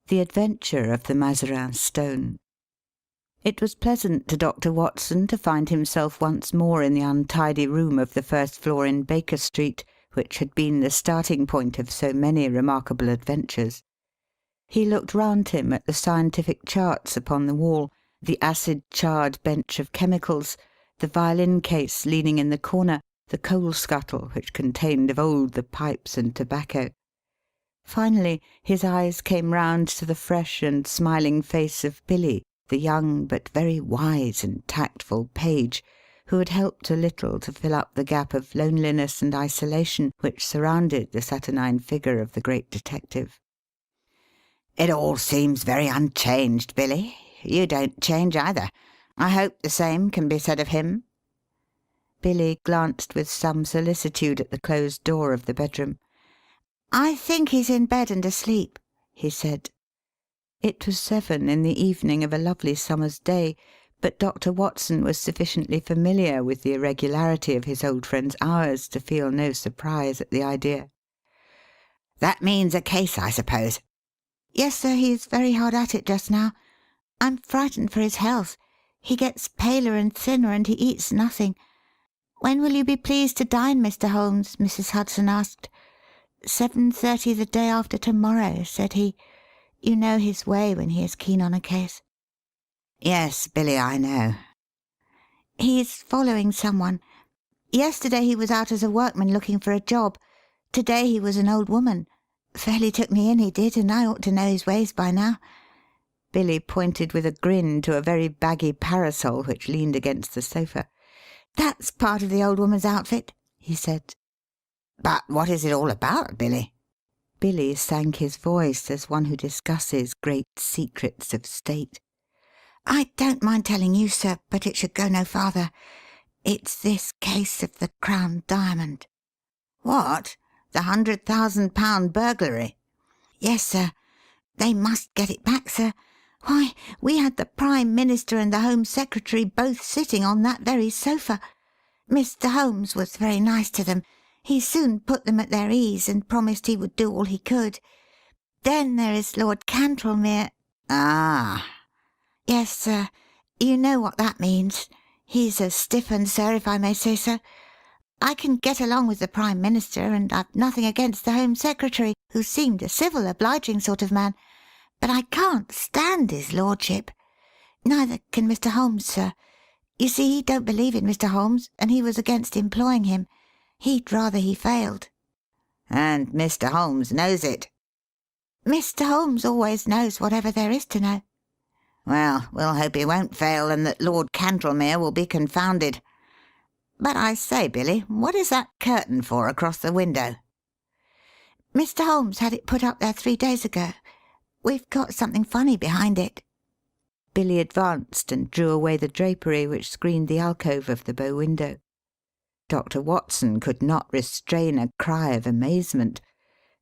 The Adventure of the Mazarin Stone. It was pleasant to Dr. Watson to find himself once more in the untidy room of the first floor in Baker Street, which had been the starting point of so many remarkable adventures. He looked round him at the scientific charts upon the wall, the acid-charred bench of chemicals, the violin case leaning in the corner, the coal scuttle which contained of old the pipes and tobacco. Finally his eyes came round to the fresh and smiling face of Billy, the young but very wise and tactful page, who had helped a little to fill up the gap of loneliness and isolation which surrounded the saturnine figure of the great detective. "It all seems very unchanged, Billy. You don't change either. I hope the same can be said of him?" Billy glanced with some solicitude at the closed door of the bedroom. "I think he's in bed and asleep," he said. It was 7 in the evening of a lovely summer's day, but Dr. Watson was sufficiently familiar with the irregularity of his old friend's hours to feel no surprise at the idea. "That means a case, I suppose?" "Yes, sir, he's very hard at it just now. I'm frightened for his health. He gets paler and thinner, and he eats nothing. When will you be pleased to dine, Mr. Holmes?" Mrs. Hudson asked. 7:30 the day after to-morrow," said he. "You know his way when he is keen on a case." "Yes, Billy, I know." "He's following some one. Yesterday he was out as a workman looking for a job. To-day he was an old woman. Fairly took me in, he did, and I ought to know his ways by now." Billy pointed with a grin to a very baggy parasol which leaned against the sofa. "That's part of the old woman's outfit," he said. "But what is it all about, Billy?" Billy sank his voice as one who discusses great secrets of state. "I don't mind telling you, sir, but it should go no farther. It's this case of the Crown Diamond." "What? The £100,000 burglary?" "Yes, sir. They must get it back, sir. Why, we had the Prime Minister and the Home Secretary both sitting on that very sofa. Mr. Holmes was very nice to them. He soon put them at their ease and promised he would do all he could. Then there is Lord Cantlemere." "Ah!" "Yes, sir. You know what that means. He's a stiff 'un, sir, if I may say so. I can get along with the Prime Minister, and I've nothing against the Home Secretary, who seemed a civil, obliging sort of man. But I can't stand his lordship. Neither can Mr. Holmes, sir. You see, he don't believe in Mr. Holmes, and he was against employing him. He'd rather he failed." "And Mr. Holmes knows it?" "Mr. Holmes always knows whatever there is to know." "Well, we'll hope he won't fail, and that Lord Cantlemere will be confounded. But I say, Billy, what is that curtain for across the window?" "Mr. Holmes had it put up there 3 days ago. We've got something funny behind it." Billy advanced and drew away the drapery which screened the alcove of the bow window. Dr. Watson could not restrain a cry of amazement.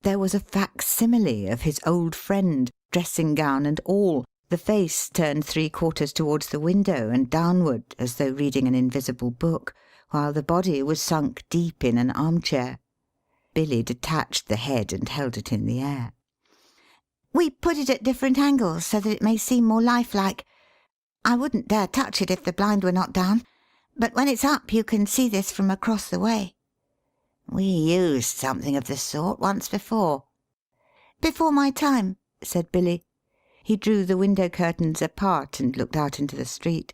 There was a facsimile of his old friend, dressing gown and all, the face turned 3/4 towards the window and downward as though reading an invisible book, while the body was sunk deep in an armchair. Billy detached the head and held it in the air. "We put it at different angles so that it may seem more lifelike. I wouldn't dare touch it if the blind were not down, but when it's up you can see this from across the way." "We used something of the sort once before." "Before my time," said Billy. He drew the window curtains apart and looked out into the street.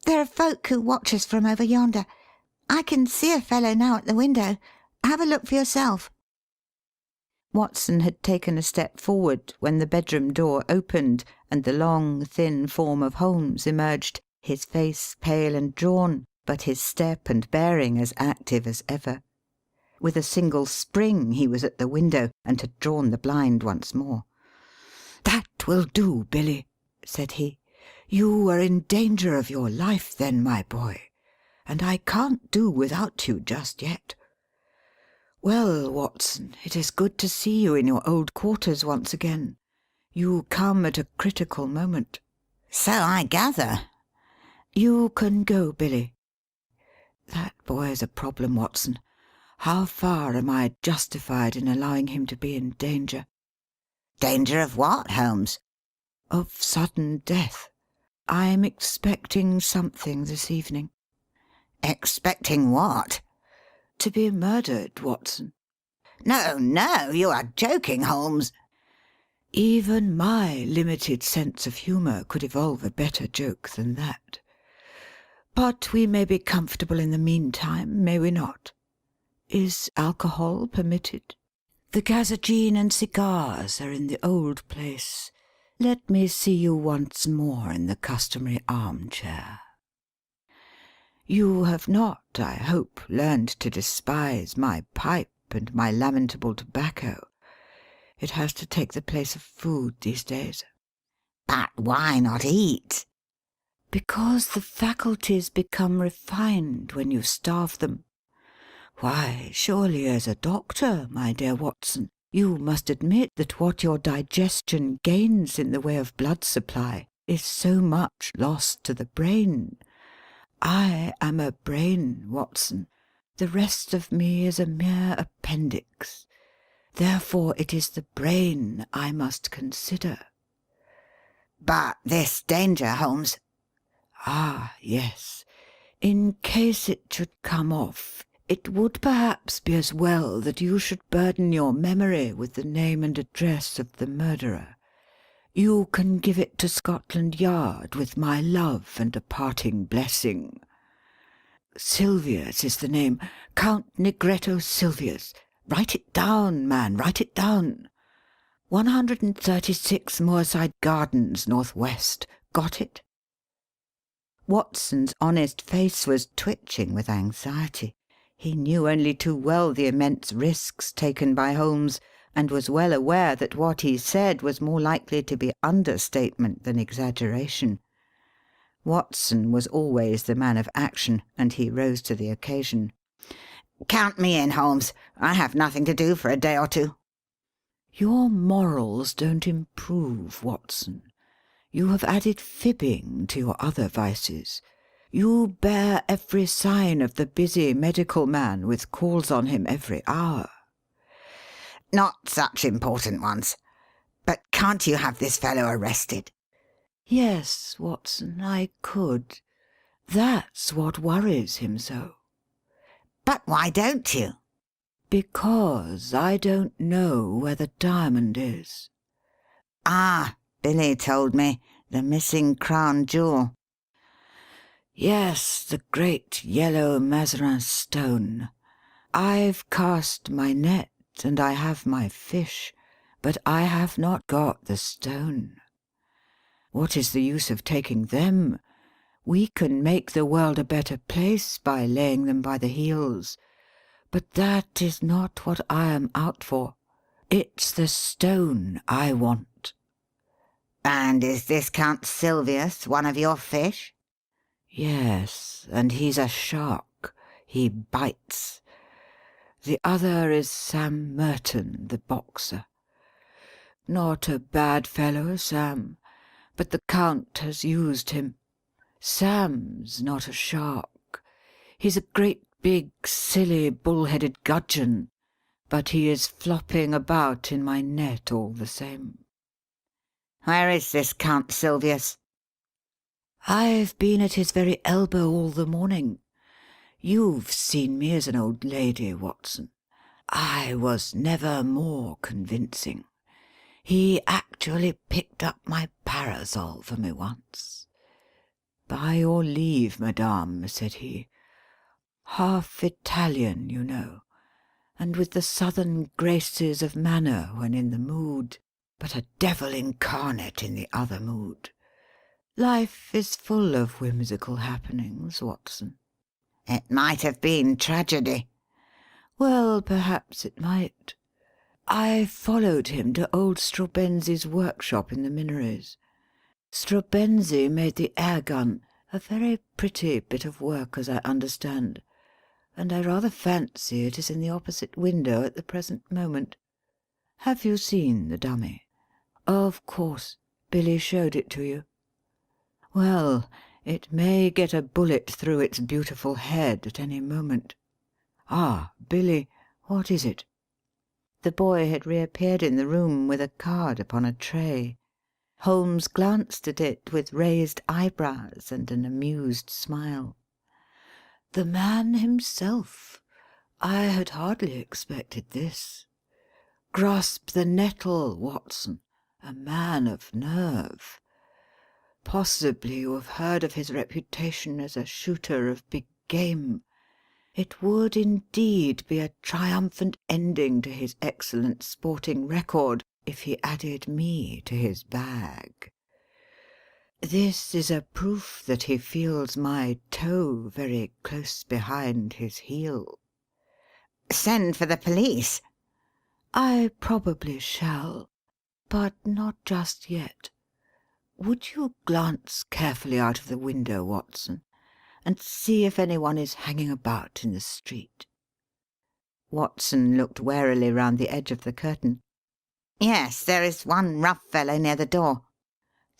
"There are folk who watch us from over yonder. I can see a fellow now at the window. Have a look for yourself." Watson had taken a step forward when the bedroom door opened and the long, thin form of Holmes emerged, his face pale and drawn, but his step and bearing as active as ever. With a single spring he was at the window and had drawn the blind once more. "That will do, Billy," said he. "You were in danger of your life then, my boy, and I can't do without you just yet. Well, Watson, it is good to see you in your old quarters once again. You come at a critical moment." "So I gather." "You can go, Billy. That boy is a problem, Watson. How far am I justified in allowing him to be in danger?" Danger of what, Holmes? Of sudden death. I'm expecting something this evening. Expecting what? To be murdered, Watson. No, no, you are joking, Holmes. Even my limited sense of humour could evolve a better joke than that. But we may be comfortable in the meantime, may we not? Is alcohol permitted? The gazagine and cigars are in the old place. Let me see you once more in the customary armchair. You have not, I hope, learned to despise my pipe and my lamentable tobacco. It has to take the place of food these days. But why not eat? Because the faculties become refined when you starve them. Why, surely as a doctor, my dear Watson, you must admit that what your digestion gains in the way of blood supply is so much lost to the brain. I am a brain, Watson. The rest of me is a mere appendix. Therefore it is the brain I must consider. But this danger, Holmes. Ah, yes. In case it should come off, it would perhaps be as well that you should burden your memory with the name and address of the murderer. You can give it to Scotland Yard with my love and a parting blessing. Silvius is the name. Count Negretto Silvius. Write it down, man, write it down. 136 Moorside Gardens, Northwest. Got it? Watson's honest face was twitching with anxiety. He knew only too well the immense risks taken by Holmes, and was well aware that what he said was more likely to be understatement than exaggeration. Watson was always the man of action, and he rose to the occasion. Count me in, Holmes. I have nothing to do for a day or two. Your morals don't improve, Watson. You have added fibbing to your other vices. You bear every sign of the busy medical man with calls on him every hour. Not such important ones. But can't you have this fellow arrested? Yes, Watson, I could. That's what worries him so. But why don't you? Because I don't know where the diamond is. Ah, Billy told me. The missing crown jewel. Yes, the great yellow Mazarin stone. I've cast my net and I have my fish, but I have not got the stone. What is the use of taking them? We can make the world a better place by laying them by the heels. But that is not what I am out for. It's the stone I want. And is this Count Silvius one of your fish? Yes, and he's a shark. He bites. The other is Sam Merton, the boxer. Not a bad fellow, Sam, but the Count has used him. Sam's not a shark. He's a great big, silly, bull-headed gudgeon, but he is flopping about in my net all the same. Where is this Count Silvius? I've been at his very elbow all the morning. You've seen me as an old lady, Watson. I was never more convincing. He actually picked up my parasol for me once. By your leave, madame, said he. Half Italian, you know, and with the southern graces of manner when in the mood, but a devil incarnate in the other mood. Life is full of whimsical happenings, Watson. It might have been tragedy. Well, perhaps it might. I followed him to old Strabenzi's workshop in the Minories. Strabenzi made the air-gun, a very pretty bit of work, as I understand, and I rather fancy it is in the opposite window at the present moment. Have you seen the dummy? Of course. Billy showed it to you. Well, it may get a bullet through its beautiful head at any moment. Ah, Billy, what is it? The boy had reappeared in the room with a card upon a tray. Holmes glanced at it with raised eyebrows and an amused smile. The man himself! I had hardly expected this. Grasp the nettle, Watson. A man of nerve. Possibly you have heard of his reputation as a shooter of big game. It would indeed be a triumphant ending to his excellent sporting record if he added me to his bag. This is a proof that he feels my toe very close behind his heel. Send for the police. I probably shall, but not just yet. Would you glance carefully out of the window, Watson, and see if anyone is hanging about in the street? Watson looked warily round the edge of the curtain. Yes, there is one rough fellow near the door.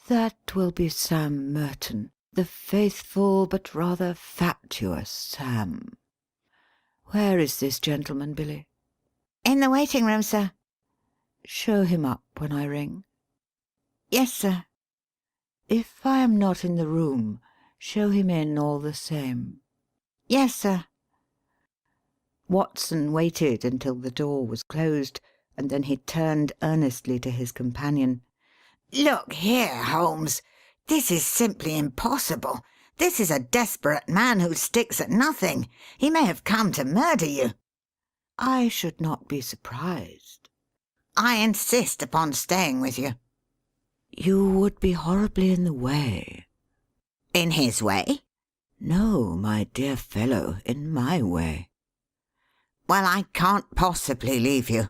That will be Sam Merton, the faithful but rather fatuous Sam. Where is this gentleman, Billy? In the waiting room, sir. Show him up when I ring. Yes, sir. If I am not in the room, show him in all the same. Yes, sir. Watson waited until the door was closed, and then he turned earnestly to his companion. Look here, Holmes. This is simply impossible. This is a desperate man who sticks at nothing. He may have come to murder you. I should not be surprised. I insist upon staying with you. You would be horribly in the way. In his way? No, my dear fellow, in my way. Well, I can't possibly leave you.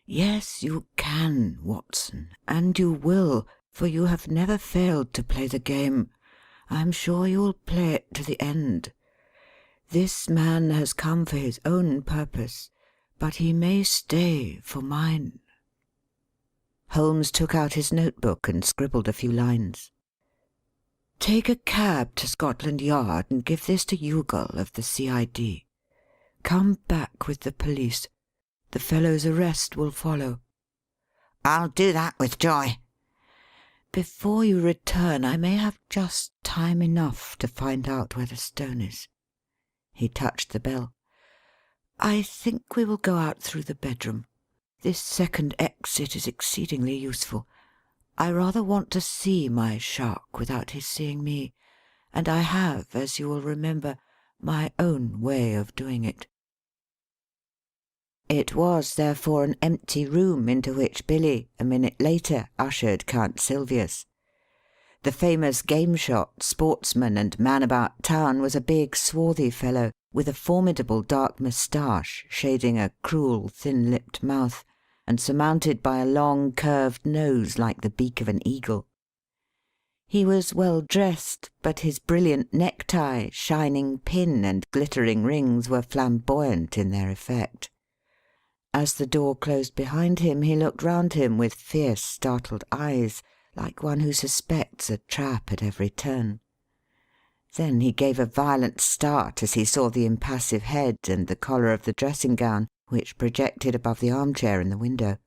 Yes, you can, Watson, and you will, for you have never failed to play the game. I am sure you will play it to the end. This man has come for his own purpose, but he may stay for mine. Holmes took out his notebook and scribbled a few lines. Take a cab to Scotland Yard and give this to Youghal of the C.I.D. Come back with the police. The fellow's arrest will follow. I'll do that with joy. Before you return, I may have just time enough to find out where the stone is. He touched the bell. I think we will go out through the bedroom. This second exit is exceedingly useful. I rather want to see my shark without his seeing me, and I have, as you will remember, my own way of doing it. It was, therefore, an empty room into which Billy, a minute later, ushered Count Silvius. The famous game shot, sportsman, and man about town was a big, swarthy fellow, with a formidable dark moustache shading a cruel, thin-lipped mouth, and surmounted by a long, curved nose like the beak of an eagle. He was well dressed, but his brilliant necktie, shining pin, and glittering rings were flamboyant in their effect. As the door closed behind him, he looked round him with fierce, startled eyes, like one who suspects a trap at every turn. Then he gave a violent start as he saw the impassive head and the collar of the dressing-gown, which projected above the armchair in the window.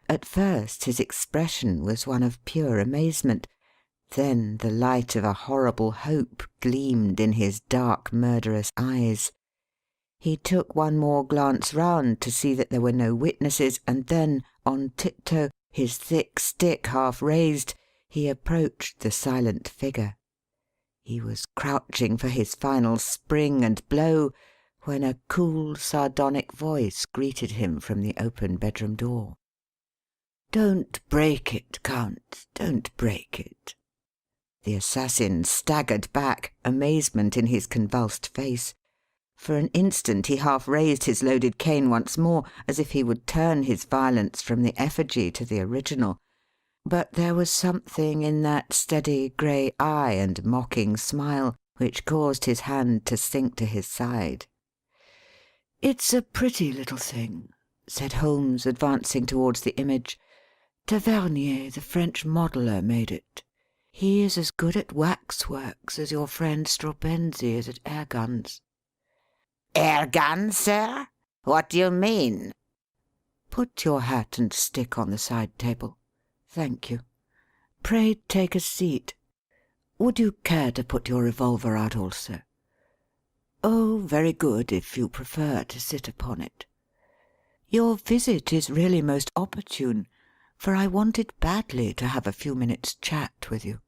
At first his expression was one of pure amazement. Then the light of a horrible hope gleamed in his dark, murderous eyes. He took one more glance round to see that there were no witnesses, and then, on tiptoe, his thick stick half raised, he approached the silent figure. He was crouching for his final spring and blow when a cool, sardonic voice greeted him from the open bedroom door. "Don't break it, Count, don't break it." The assassin staggered back, amazement in his convulsed face. For an instant he half raised his loaded cane once more, as if he would turn his violence from the effigy to the original. But there was something in that steady grey eye and mocking smile which caused his hand to sink to his side. "It's a pretty little thing," said Holmes, advancing towards the image. "Tavernier, the French modeller, made it. He is as good at waxworks as your friend Straubenzii is at air-guns." Air guns, sir? What do you mean?" Put your hat and stick on the side table. Thank you. Pray take a seat. Would you care to put your revolver out also? Oh, very good, if you prefer to sit upon it. Your visit is really most opportune, for I wanted badly to have a few minutes' chat with you."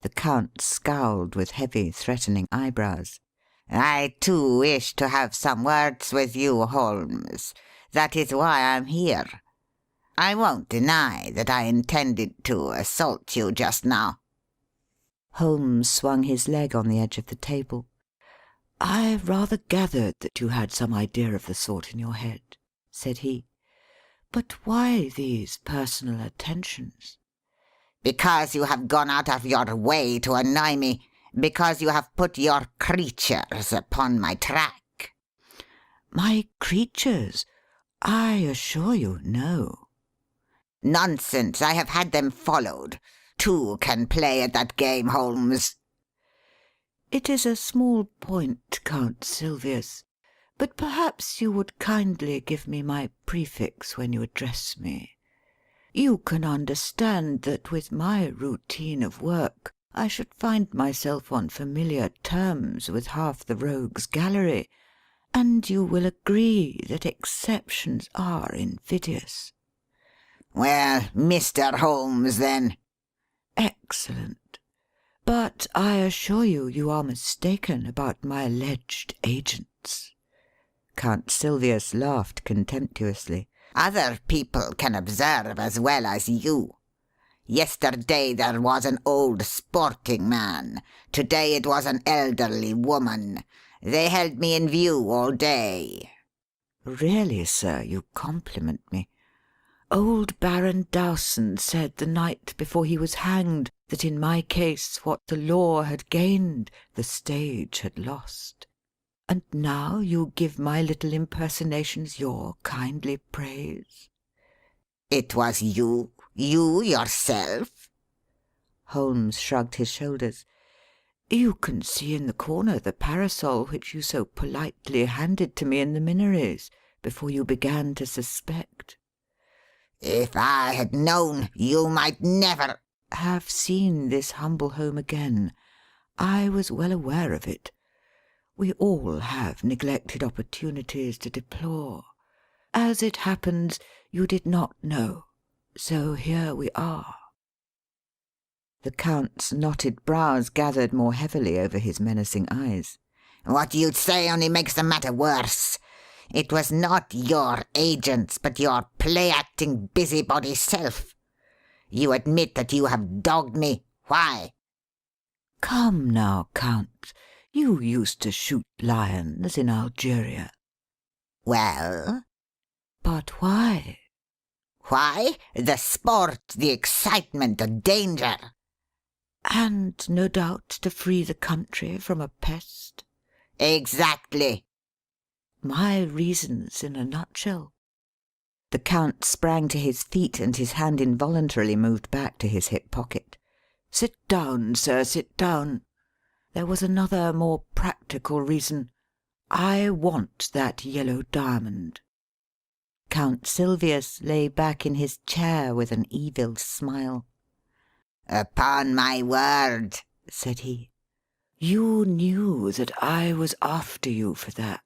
The Count scowled with heavy, threatening eyebrows. "I, too, wish to have some words with you, Holmes. That is why I'm here. I won't deny that I intended to assault you just now." Holmes swung his leg on the edge of the table. "I rather gathered that you had some idea of the sort in your head," said he. "But why these personal attentions?" "Because you have gone out of your way to annoy me. Because you have put your creatures upon my track." "My creatures? I assure you, no." "Nonsense! I have had them followed. Two can play at that game, Holmes." "It is a small point, Count Silvius, but perhaps you would kindly give me my prefix when you address me. You can understand that with my routine of work I should find myself on familiar terms with half the rogues' gallery, and you will agree that exceptions are invidious." "Well, Mr. Holmes, then." "Excellent. But I assure you you are mistaken about my alleged agents." Count Silvius laughed contemptuously. "Other people can observe as well as you. Yesterday there was an old sporting man. Today it was an elderly woman. They held me in view all day." "Really, sir, you compliment me. Old Baron Dowson said the night before he was hanged that in my case what the law had gained the stage had lost. And now you give my little impersonations your kindly praise." "It was you? You yourself?" Holmes shrugged his shoulders. "You can see in the corner the parasol which you so politely handed to me in the Minories before you began to suspect." "If I had known, you might never—" "Have seen this humble home again. I was well aware of it. We all have neglected opportunities to deplore. As it happens, you did not know. So here we are." The Count's knotted brows gathered more heavily over his menacing eyes. "What you say only makes the matter worse. It was not your agents, but your play-acting busybody self. You admit that you have dogged me. Why?" "Come now, Count. You used to shoot lions in Algeria." "Well?" "But why?" "Why? The sport, the excitement, the danger." "And no doubt to free the country from a pest." "Exactly." "My reasons in a nutshell." The Count sprang to his feet, and his hand involuntarily moved back to his hip pocket. "Sit down, sir, sit down. There was another more practical reason. I want that yellow diamond." Count Silvius lay back in his chair with an evil smile. "Upon my word," said he, "you knew that I was after you for that.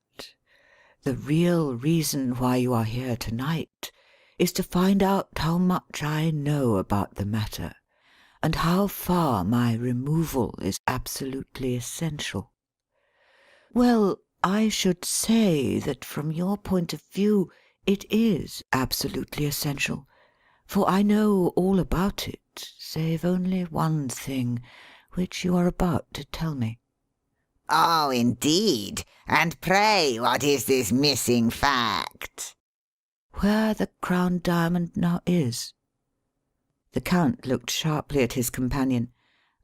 The real reason why you are here to-night is to find out how much I know about the matter, and how far my removal is absolutely essential. Well, I should say that from your point of view it is absolutely essential, for I know all about it, save only one thing, which you are about to tell me." "Oh, indeed. And pray, what is this missing fact?" "Where the Crown Diamond now is." The Count looked sharply at his companion.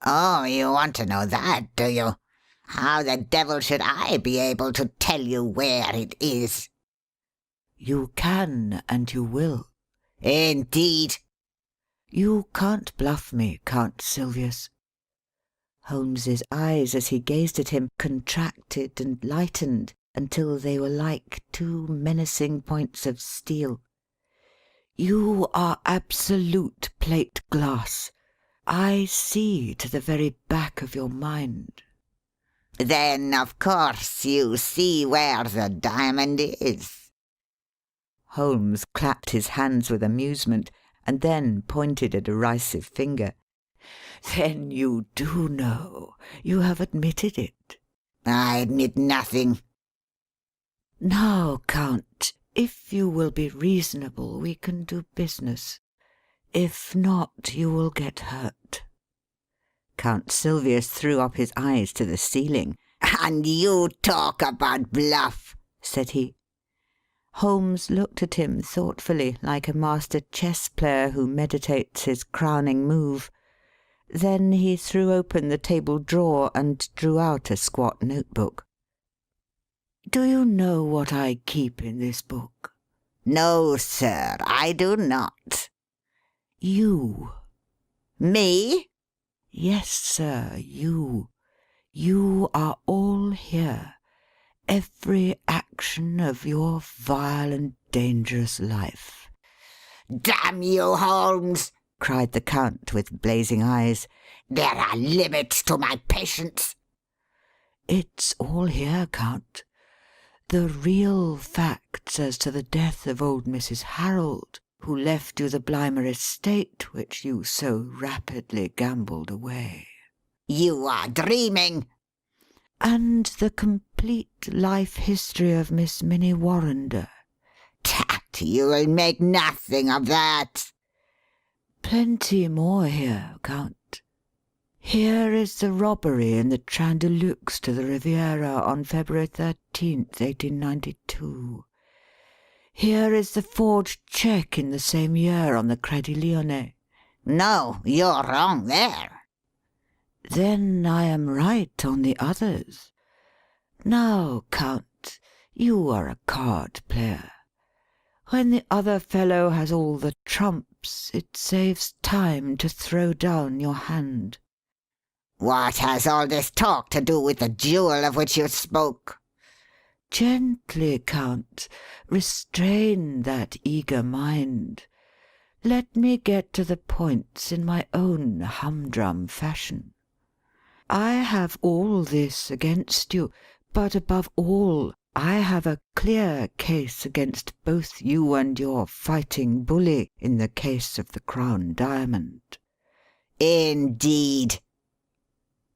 "Oh, you want to know that, do you? How the devil should I be able to tell you where it is?" "You can, and you will." "Indeed." "You can't bluff me, Count Silvius." Holmes's eyes, as he gazed at him, contracted and lightened until they were like two menacing points of steel. You are absolute plate glass. I see to the very back of your mind." "Then, of course, you see where the diamond is?" Holmes clapped his hands with amusement, and then pointed a derisive finger. "Then you do know. You have admitted it." "I admit nothing." "Now, Count, if you will be reasonable, we can do business. If not, you will get hurt." Count Sylvius threw up his eyes to the ceiling. "And you talk about bluff," said he. Holmes looked at him thoughtfully, like a master chess player who meditates his crowning move. Then he threw open the table drawer and drew out a squat notebook. "Do you know what I keep in this book?" "No, sir, I do not." "You." "Me?" "Yes, sir, you. You are all here. Every action of your vile and dangerous life." "Damn you, Holmes!" cried the Count with blazing eyes. "There are limits to my patience." "It's all here, Count. The real facts as to the death of old Mrs. Harold, who left you the Blymer estate which you so rapidly gambled away." "You are dreaming." "And the complete life history of Miss Minnie Warrender." "Tut, you will make nothing of that." "Plenty more here, Count. Here is the robbery in the Train de Luxe to the Riviera on February 13th, 1892. Here is the forged cheque in the same year on the Crédit Lyonnais." "No, you're wrong there." "Then I am right on the others. Now, Count, you are a card player. When the other fellow has all the trumps, it saves time to throw down your hand." "What has all this talk to do with the jewel of which you spoke?" "Gently, Count. Restrain that eager mind. Let me get to the points in my own humdrum fashion. I have all this against you, but above all, I have a clear case against both you and your fighting bully in the case of the Crown Diamond." "Indeed."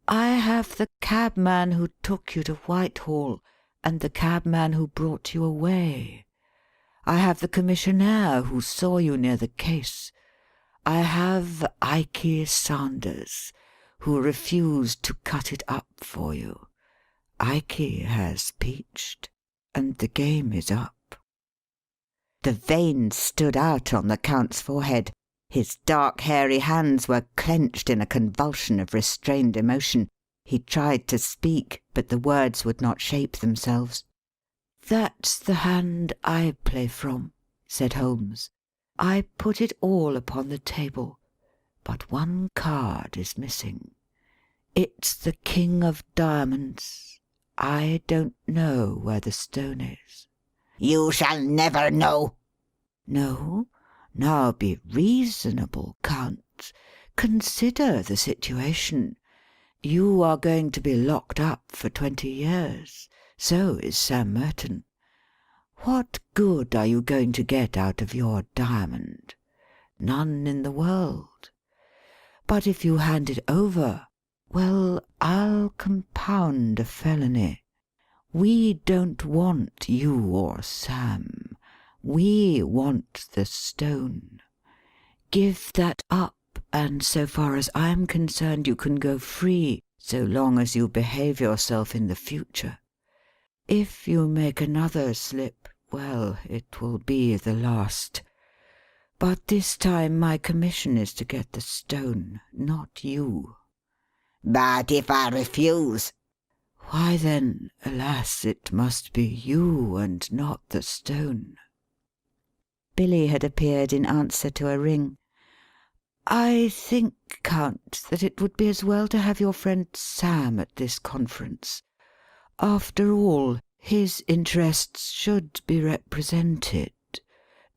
"I have the cabman who took you to Whitehall, and the cabman who brought you away. I have the commissionaire who saw you near the case. I have Ikey Sanders, who refused to cut it up for you. Ikey has peached, and the game is up." The veins stood out on the Count's forehead. His dark, hairy hands were clenched in a convulsion of restrained emotion. He tried to speak, but the words would not shape themselves. "That's the hand I play from," said Holmes. "I put it all upon the table, but one card is missing. It's the King of Diamonds. I don't know where the stone is." "You shall never know." "No? Now be reasonable, Count. Consider the situation. You are going to be locked up for 20 years. So is Sam Merton. What good are you going to get out of your diamond? None in the world. But if you hand it over, well, I'll compound a felony. We don't want you or Sam. We want the stone. Give that up, and so far as I'm concerned, you can go free, so long as you behave yourself in the future. If you make another slip, well, it will be the last. But this time my commission is to get the stone, not you." "But if I refuse?" "Why then, alas, it must be you and not the stone." Billy had appeared in answer to a ring. "I think, Count, that it would be as well to have your friend Sam at this conference. After all, his interests should be represented.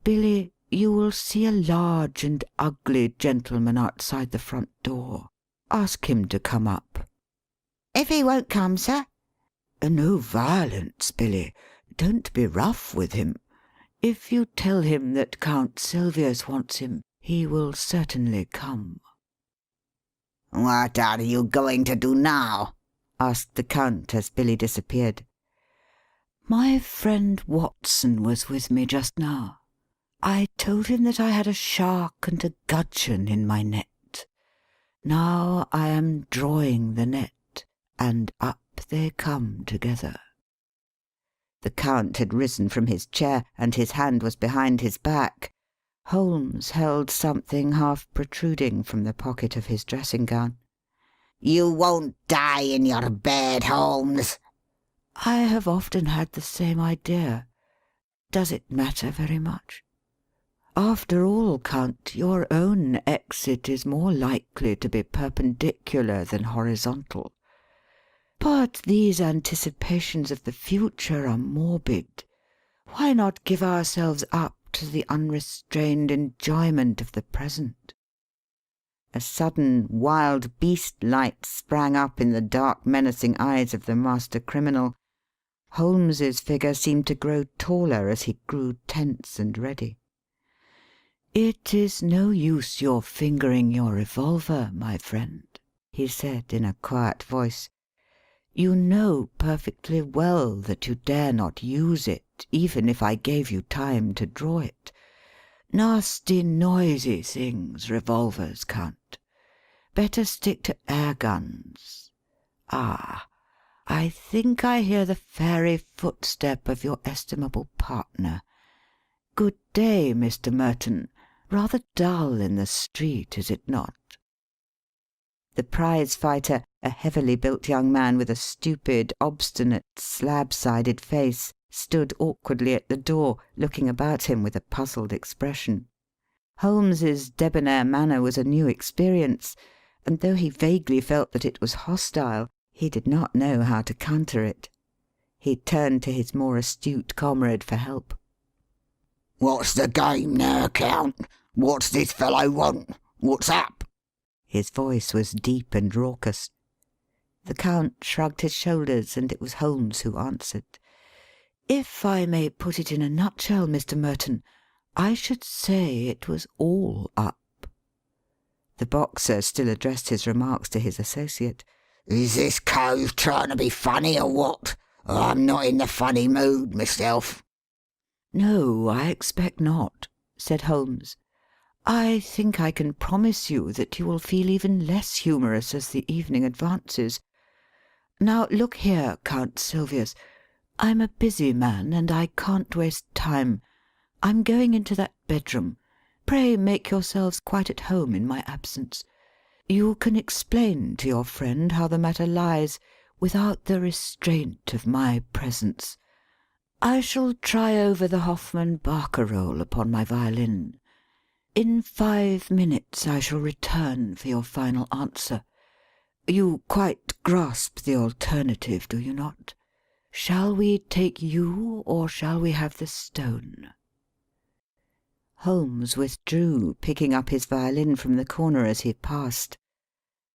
Billy, You will see a large and ugly gentleman outside the front door. Ask him to come up." "If he won't come, sir?" "No violence, Billy. Don't be rough with him. If you tell him that Count Silvius wants him, he will certainly come." "What are you going to do now?" asked the Count as Billy disappeared. "My friend Watson was with me just now. I told him that I had a shark and a gudgeon in my net. Now I am drawing the net, and up they come together." The Count had risen from his chair, and his hand was behind his back. Holmes held something half protruding from the pocket of his dressing gown. "You won't die in your bed, Holmes." "I have often had the same idea. Does it matter very much? After all, Count, your own exit is more likely to be perpendicular than horizontal. But these anticipations of the future are morbid. Why not give ourselves up to the unrestrained enjoyment of the present?" A sudden wild beast light sprang up in the dark menacing eyes of the master criminal. Holmes's figure seemed to grow taller as he grew tense and ready. "It is no use your fingering your revolver, my friend," he said in a quiet voice. "You know perfectly well that you dare not use it, even if I gave you time to draw it. Nasty, noisy things, revolvers, Count. Better stick to air guns. Ah, I think I hear the fairy footstep of your estimable partner. Good day, Mr. Merton. Rather dull in the street, is it not?" The prize fighter, a heavily built young man with a stupid, obstinate, slab-sided face, stood awkwardly at the door, looking about him with a puzzled expression. Holmes's debonair manner was a new experience, and though he vaguely felt that it was hostile, he did not know how to counter it. He turned to his more astute comrade for help. "What's the game now, Count? What's this fellow want? What's up?" His voice was deep and raucous. The Count shrugged his shoulders, and it was Holmes who answered. "If I may put it in a nutshell, Mr. Merton, I should say it was all up." The Boxer still addressed his remarks to his associate. "Is this cove trying to be funny or what? I'm not in the funny mood myself." "No, I expect not," said Holmes. "I think I can promise you that you will feel even less humorous as the evening advances. Now, look here, Count Silvius. I'm a busy man, and I can't waste time. I'm going into that bedroom. Pray make yourselves quite at home in my absence. You can explain to your friend how the matter lies without the restraint of my presence. I shall try over the Hoffmann barcarolle upon my violin. In 5 minutes I shall return for your final answer. You quite grasp the alternative, do you not? Shall we take you, or shall we have the stone?" Holmes withdrew, picking up his violin from the corner as he passed.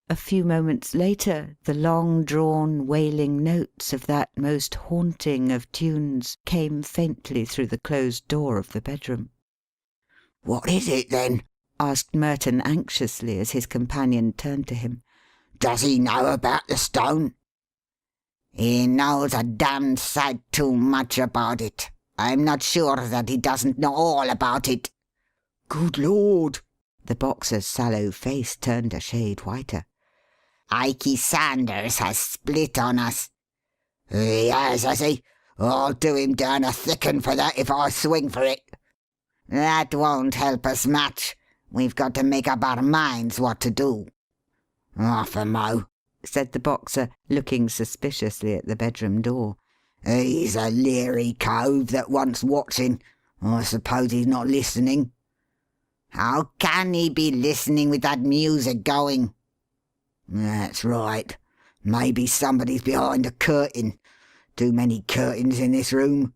A few moments later the long-drawn, wailing notes of that most haunting of tunes came faintly through the closed door of the bedroom. "What is it, then?" asked Merton anxiously as his companion turned to him. "Does he know about the stone?" "He knows a damned sight too much about it. I'm not sure that he doesn't know all about it." "Good Lord!" The Boxer's sallow face turned a shade whiter. "Ikey Sanders has split on us." "He has he? I'll do him down a thick 'un for that if I swing for it." "That won't help us much. We've got to make up our minds what to do." "Half a mo," said the Boxer, looking suspiciously at the bedroom door. "He's a leery cove that wants watching. I suppose he's not listening." "How can he be listening with that music going?" "That's right. Maybe somebody's behind a curtain. Too many curtains in this room."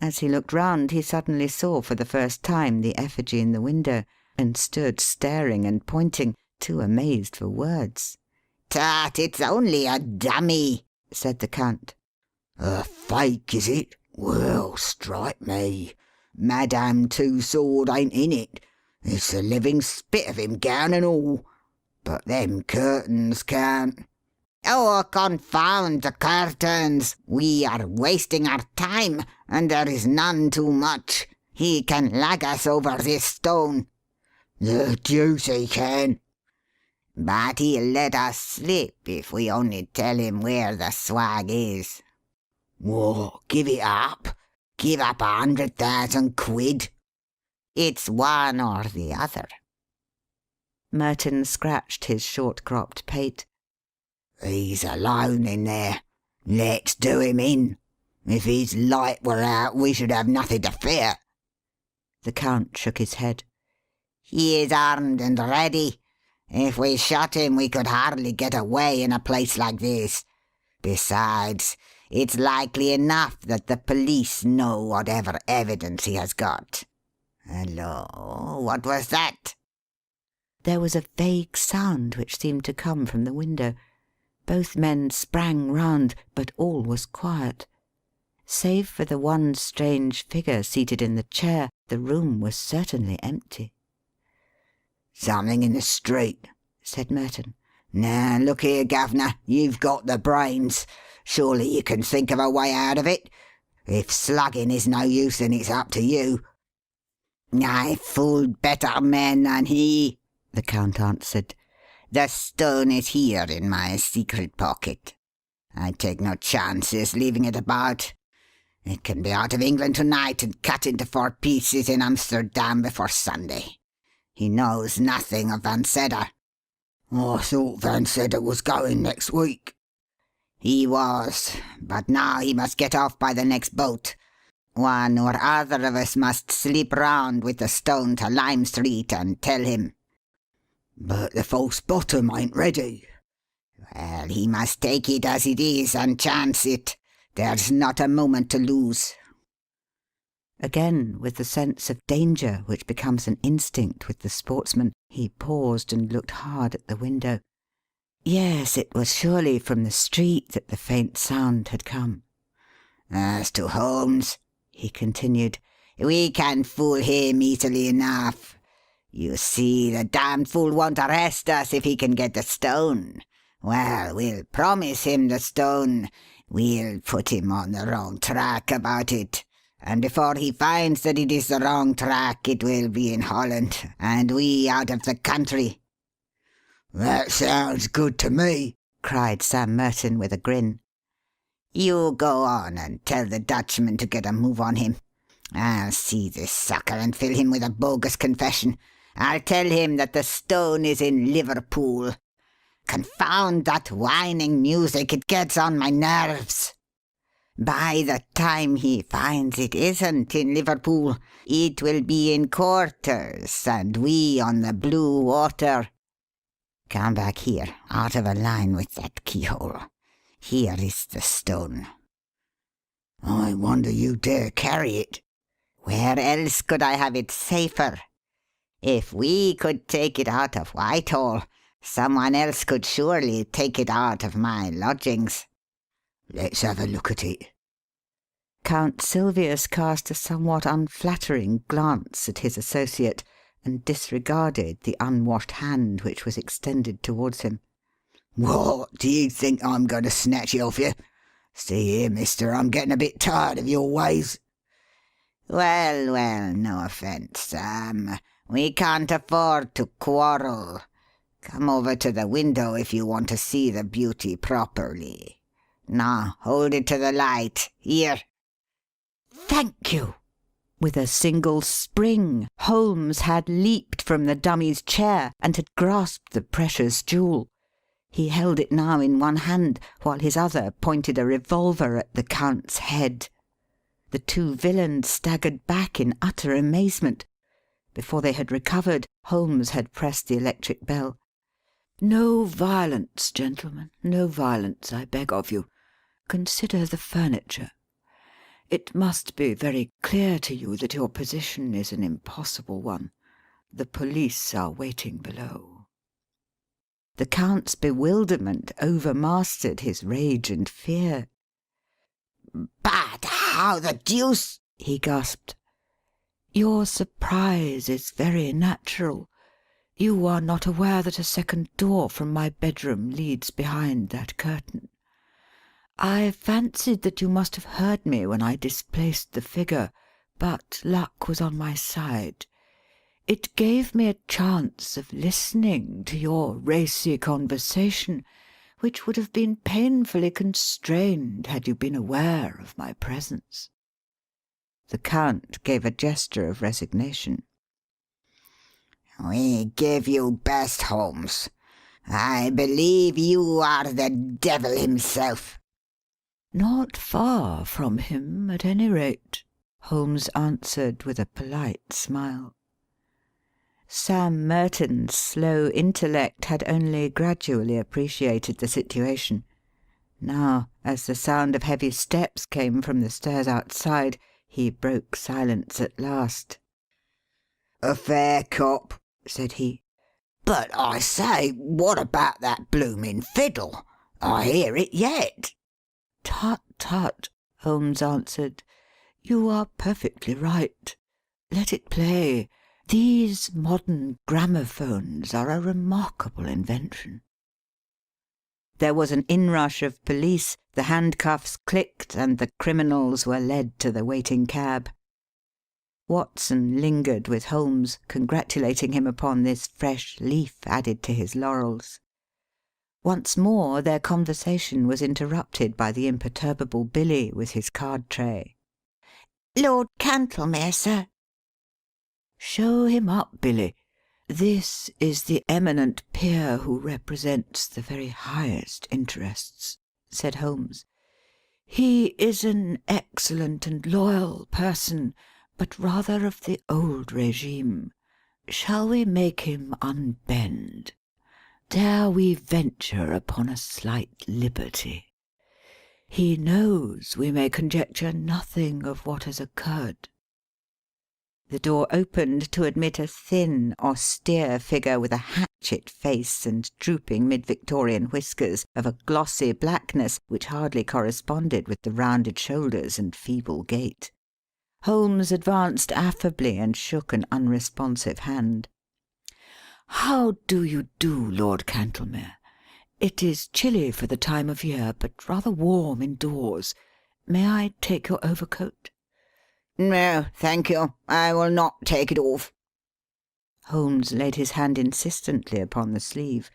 As he looked round, he suddenly saw for the first time the effigy in the window, and stood staring and pointing, too amazed for words. "Tut, it's only a dummy," said the Count. "A fake, is it? Well, strike me. Madame Two-Sword ain't in it. It's the living spit of him, gown and all. But them curtains can't." "Oh, confound the curtains! We are wasting our time, and there is none too much. He can lag us over this stone." "The deuce he can." "But he'll let us slip if we only tell him where the swag is." "What, give it up? Give up 100,000 quid?" "It's one or the other." Merton scratched his short-cropped pate. "He's alone in there. Let's do him in. If his light were out, we should have nothing to fear." The Count shook his head. "He is armed and ready. If we shot him, we could hardly get away in a place like this. Besides, it's likely enough that the police know whatever evidence he has got. Hello, what was that?" There was a vague sound which seemed to come from the window. Both men sprang round, but all was quiet. Save for the one strange figure seated in the chair, the room was certainly empty. "Something in the street," said Merton. "Now, look here, Governor, you've got the brains. Surely you can think of a way out of it. If slugging is no use, then it's up to you." "I fooled better men than he," the Count answered. "The stone is here in my secret pocket. I take no chances leaving it about. It can be out of England to-night and cut into 4 pieces in Amsterdam before Sunday. He knows nothing of Van Sedder." "I thought Van Sedder was going next week." "He was, but now he must get off by the next boat. One or other of us must slip round with the stone to Lime Street and tell him." "But the false bottom ain't ready." "Well, he must take it as it is and chance it. There's not a moment to lose." Again, with the sense of danger which becomes an instinct with the sportsman, he paused and looked hard at the window. Yes, it was surely from the street that the faint sound had come. "As to Holmes," he continued, "we can fool him easily enough. You see, the damned fool won't arrest us if he can get the stone. Well, we'll promise him the stone. We'll put him on the wrong track about it. And before he finds that it is the wrong track, it will be in Holland, and we out of the country." "That sounds good to me," cried Sam Merton with a grin. "You go on and tell the Dutchman to get a move on him. I'll see this sucker and fill him with a bogus confession. I'll tell him that the stone is in Liverpool. Confound that whining music, it gets on my nerves. By the time he finds it isn't in Liverpool, it will be in quarters, and we on the blue water. Come back here, out of a line with that keyhole. Here is the stone." "I wonder you dare carry it." "Where else could I have it safer? If we could take it out of Whitehall, someone else could surely take it out of my lodgings." "Let's have a look at it." Count Silvius cast a somewhat unflattering glance at his associate and disregarded the unwashed hand which was extended towards him. "What, do you think I'm going to snatch it off you? See here, mister, I'm getting a bit tired of your ways." "Well, well, no offence, Sam. We can't afford to quarrel. Come over to the window if you want to see the beauty properly. Now, hold it to the light. Here." "Thank you." With a single spring, Holmes had leaped from the dummy's chair and had grasped the precious jewel. He held it now in one hand, while his other pointed a revolver at the Count's head. The two villains staggered back in utter amazement. Before they had recovered, Holmes had pressed the electric bell. "No violence, gentlemen, no violence, I beg of you. Consider the furniture. It must be very clear to you that your position is an impossible one. The police are waiting below." The Count's bewilderment overmastered his rage and fear. "But how the deuce—" he gasped. "Your surprise is very natural. You are not aware that a second door from my bedroom leads behind that curtain. I fancied that you must have heard me when I displaced the figure, but luck was on my side. It gave me a chance of listening to your racy conversation, which would have been painfully constrained had you been aware of my presence." The Count gave a gesture of resignation. "We give you best, Holmes. I believe you are the devil himself." "Not far from him, at any rate," Holmes answered with a polite smile. Sam Merton's slow intellect had only gradually appreciated the situation. Now, as the sound of heavy steps came from the stairs outside, he broke silence at last. "A fair cop," said he. "But I say, what about that bloomin' fiddle? I hear it yet." "Tut, tut," Holmes answered. "You are perfectly right. Let it play. These modern gramophones are a remarkable invention." There was an inrush of police, the handcuffs clicked, and the criminals were led to the waiting cab. Watson lingered with Holmes, congratulating him upon this fresh leaf added to his laurels. Once more their conversation was interrupted by the imperturbable Billy with his card tray. "Lord Cantlemere, sir." "Show him up, Billy. This is the eminent peer who represents the very highest interests," said Holmes. "He is an excellent and loyal person, but rather of the old regime. Shall we make him unbend? Dare we venture upon a slight liberty? He knows we may conjecture nothing of what has occurred." The door opened to admit a thin, austere figure with a hatchet face and drooping mid-Victorian whiskers of a glossy blackness which hardly corresponded with the rounded shoulders and feeble gait. Holmes advanced affably and shook an unresponsive hand. "How do you do, Lord Cantlemere? It is chilly for the time of year, but rather warm indoors. May I take your overcoat?" "No, thank you. I will not take it off." Holmes laid his hand insistently upon the sleeve.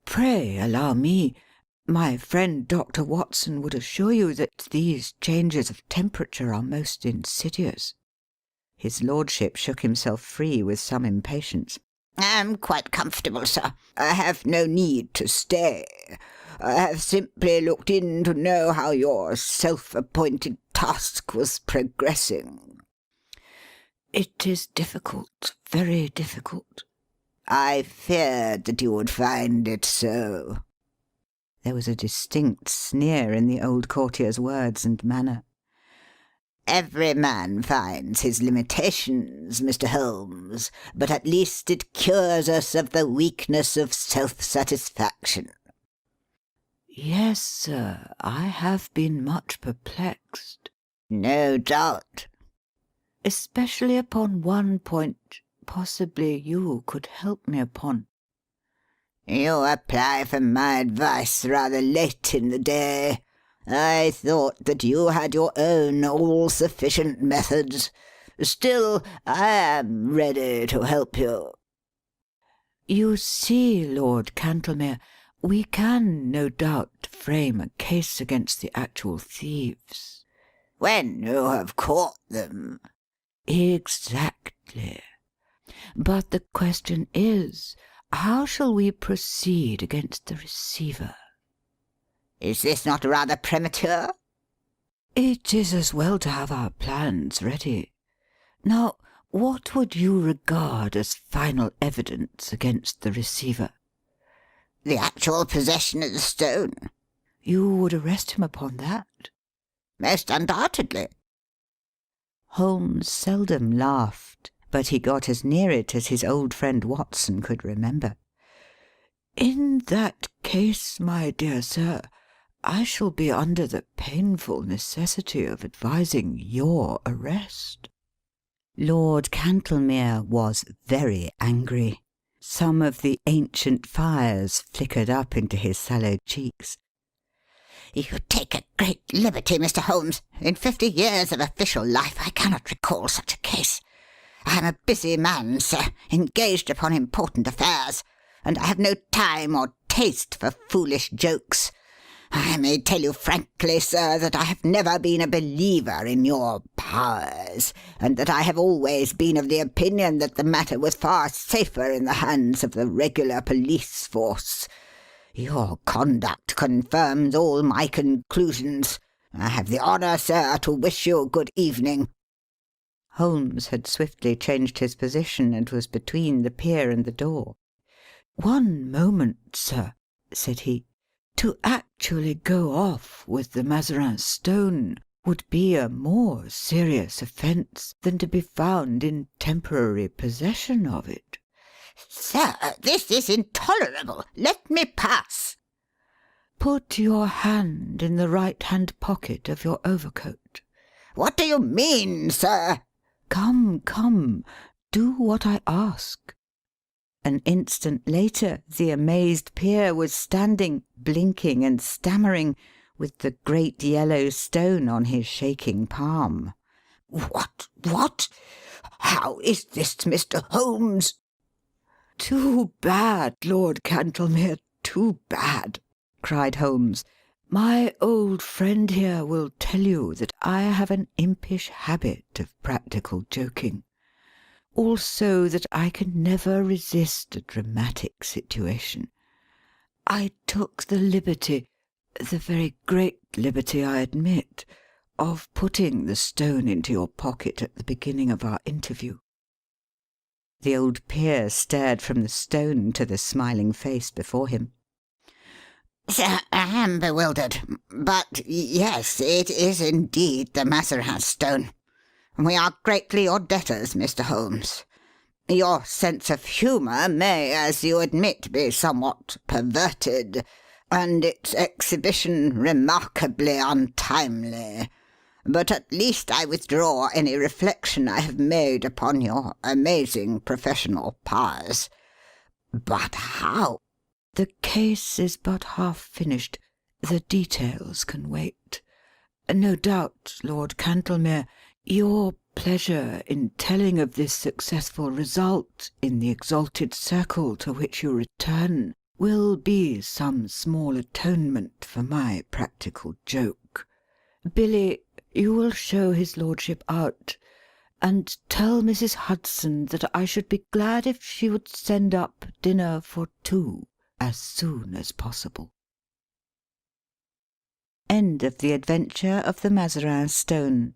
"Pray allow me. My friend Dr. Watson would assure you that these changes of temperature are most insidious." His lordship shook himself free with some impatience. "I'm quite comfortable, sir. I have no need to stay. I have simply looked in to know how your self-appointed task was progressing." "It is difficult, very difficult." "I feared that you would find it so." There was a distinct sneer in the old courtier's words and manner. "Every man finds his limitations, Mr. Holmes, but at least it cures us of the weakness of self-satisfaction." "Yes, sir, I have been much perplexed." "No doubt." "Especially upon one point possibly you could help me upon." "You apply for my advice rather late in the day. I thought that you had your own all-sufficient methods. Still, I am ready to help you." "You see, Lord Cantlemere, we can, no doubt, frame a case against the actual thieves." "When you have caught them." "Exactly. But the question is, how shall we proceed against the receiver?" "Is this not rather premature?" "It is as well to have our plans ready. Now, what would you regard as final evidence against the receiver?" "The actual possession of the stone." "You would arrest him upon that?" "Most undoubtedly." Holmes seldom laughed, but he got as near it as his old friend Watson could remember. "In that case, my dear sir, I shall be under the painful necessity of advising your arrest." Lord Cantlemere was very angry. Some of the ancient fires flickered up into his sallow cheeks. "You take a great liberty, Mr. Holmes. In 50 years of official life I cannot recall such a case. I am a busy man, sir, engaged upon important affairs, and I have no time or taste for foolish jokes. I may tell you frankly, sir, that I have never been a believer in your powers, and that I have always been of the opinion that the matter was far safer in the hands of the regular police force. Your conduct confirms all my conclusions. I have the honour, sir, to wish you good evening." Holmes had swiftly changed his position and was between the peer and the door. "One moment, sir," said he. "To actually go off with the Mazarin stone would be a more serious offence than to be found in temporary possession of it." "Sir, this is intolerable. Let me pass." "Put your hand in the right-hand pocket of your overcoat." "What do you mean, sir?" "Come, come. Do what I ask." An instant later the amazed peer was standing, blinking and stammering, with the great yellow stone on his shaking palm. What? How is this, Mr. Holmes?" "Too bad, Lord Cantlemere, too bad," cried Holmes. "My old friend here will tell you that I have an impish habit of practical joking. Also that I can never resist a dramatic situation. I took the liberty, the very great liberty, I admit, of putting the stone into your pocket at the beginning of our interview." The old peer stared from the stone to the smiling face before him. "Sir, I am bewildered. But yes, it is indeed the Mazarin stone. We are greatly your debtors, Mr. Holmes. Your sense of humour may, as you admit, be somewhat perverted, and its exhibition remarkably untimely. But at least I withdraw any reflection I have made upon your amazing professional powers. But how—" "The case is but half finished. The details can wait. No doubt, Lord Cantlemere, your pleasure in telling of this successful result in the exalted circle to which you return will be some small atonement for my practical joke. Billy, you will show his lordship out, and tell Mrs. Hudson that I should be glad if she would send up dinner for 2 as soon as possible." End of The Adventure of the Mazarin Stone,